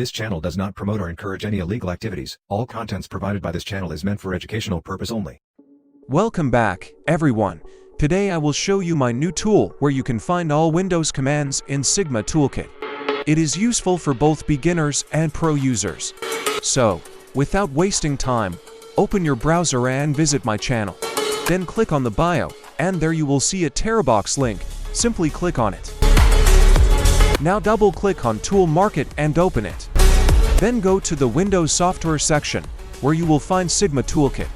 This channel does not promote or encourage any illegal activities. All contents provided by this channel is meant for educational purpose only. Welcome back, everyone. Today I will show you my new tool where you can find all Windows commands in Sigma Toolkit. It is useful for both beginners and pro users. So, without wasting time, open your browser and visit my channel. Then click on the bio, and there you will see a TerraBox link. Simply click on it. Now double-click on Tool Market and open it. Then go to the Windows Software section, where you will find Sigma Toolkit.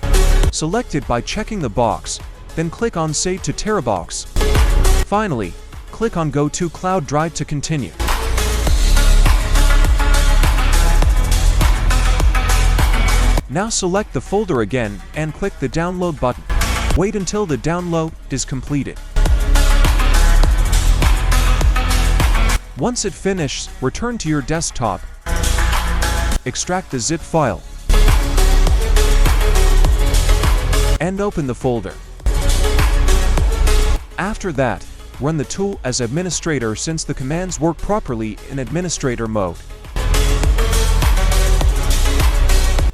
Select it by checking the box, then click on Save to TerraBox. Finally, click on Go to Cloud Drive to continue. Now select the folder again and click the Download button. Wait until the download is completed. Once it finishes, return to your desktop. Extract the zip file and open the folder. After that, run the tool as administrator since the commands work properly in administrator mode.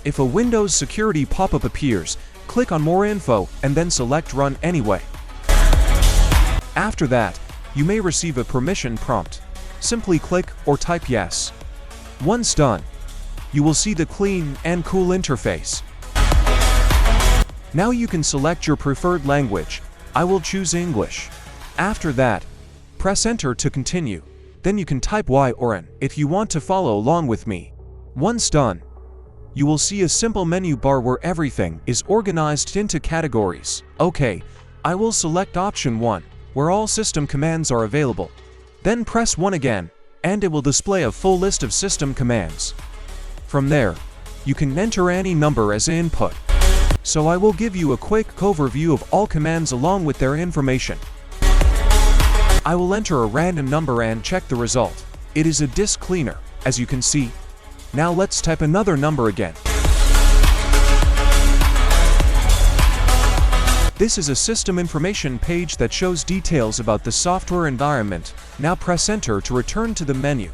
If a Windows security pop-up appears, click on More Info and then select Run Anyway. After that, you may receive a permission prompt. Simply click or type Yes. Once done, you will see the clean and cool interface. Now you can select your preferred language. I will choose English. After that, press Enter to continue. Then you can type Y or N if you want to follow along with me. Once done, you will see a simple menu bar where everything is organized into categories. Okay, I will select option 1, where all system commands are available. Then press 1 again, and it will display a full list of system commands. From there, you can enter any number as input. So I will give you a quick overview of all commands along with their information. I will enter a random number and check the result. It is a disk cleaner, as you can see. Now let's type another number again. This is a system information page that shows details about the software environment. Now press Enter to return to the menu.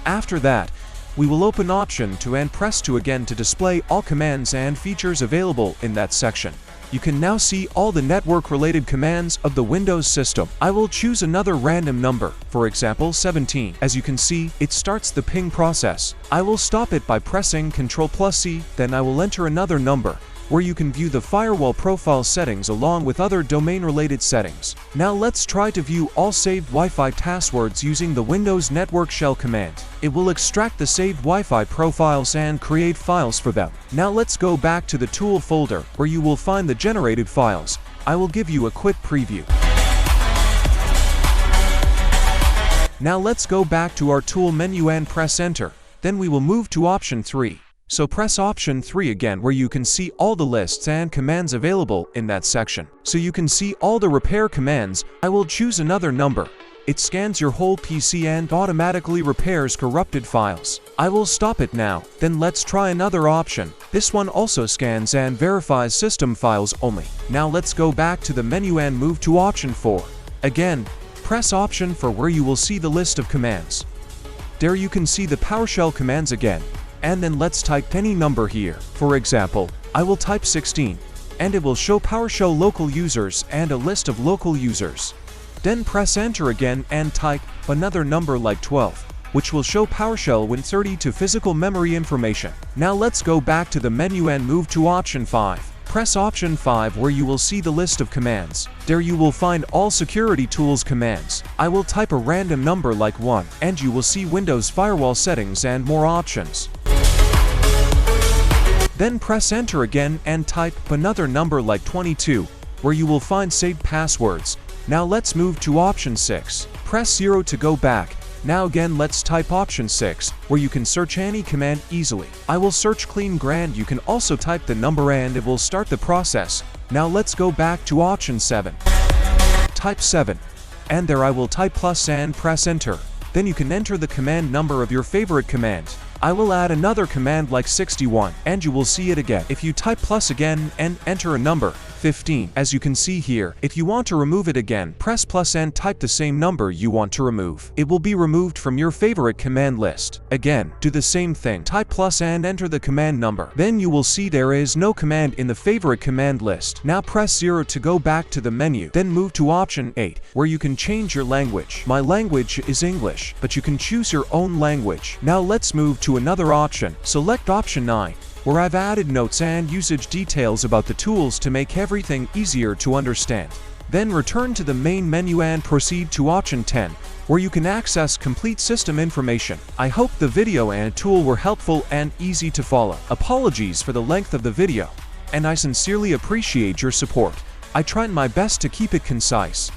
After that, we will open Option 2 and press 2 again to display all commands and features available in that section. You can now see all the network-related commands of the Windows system. I will choose another random number, for example 17. As you can see, it starts the ping process. I will stop it by pressing Ctrl+C, then I will enter another number, where you can view the firewall profile settings along with other domain-related settings. Now let's try to view all saved Wi-Fi passwords using the Windows Network Shell command. It will extract the saved Wi-Fi profiles and create files for them. Now let's go back to the tool folder, where you will find the generated files. I will give you a quick preview. Now let's go back to our tool menu and press Enter. Then we will move to option 3. So press option 3 again, where you can see all the lists and commands available in that section. So you can see all the repair commands. I will choose another number. It scans your whole PC and automatically repairs corrupted files. I will stop it now. Then let's try another option. This one also scans and verifies system files only. Now let's go back to the menu and move to option 4. Again, press option 4 where you will see the list of commands. There you can see the PowerShell commands again. And then let's type any number here. For example, I will type 16, and it will show PowerShell local users and a list of local users. Then press Enter again and type another number like 12, which will show PowerShell Win32 to physical memory information. Now let's go back to the menu and move to option 5. Press option 5 where you will see the list of commands. There you will find all security tools commands. I will type a random number like 1, and you will see Windows firewall settings and more options. Then press Enter again and type another number like 22, where you will find saved passwords. Now let's move to option 6. Press 0 to go back. Now again let's type option 6, where you can search any command easily. I will search clean grand. You can also type the number and it will start the process. Now let's go back to option 7. Type 7. And there I will type plus and press Enter. Then you can enter the command number of your favorite command. I will add another command like 61, and you will see it again. If you type plus again and enter a number, 15. As you can see here, if you want to remove it again, press plus and type the same number you want to remove. It will be removed from your favorite command list. Again, do the same thing. Type plus and enter the command number. Then you will see there is no command in the favorite command list. Now press 0 to go back to the menu. Then move to option 8, where you can change your language. My language is English, but you can choose your own language. Now let's move to another option. Select option 9, where I've added notes and usage details about the tools to make everything easier to understand. Then return to the main menu and proceed to option 10, where you can access complete system information. I hope the video and tool were helpful and easy to follow. Apologies for the length of the video, and I sincerely appreciate your support. I tried my best to keep it concise.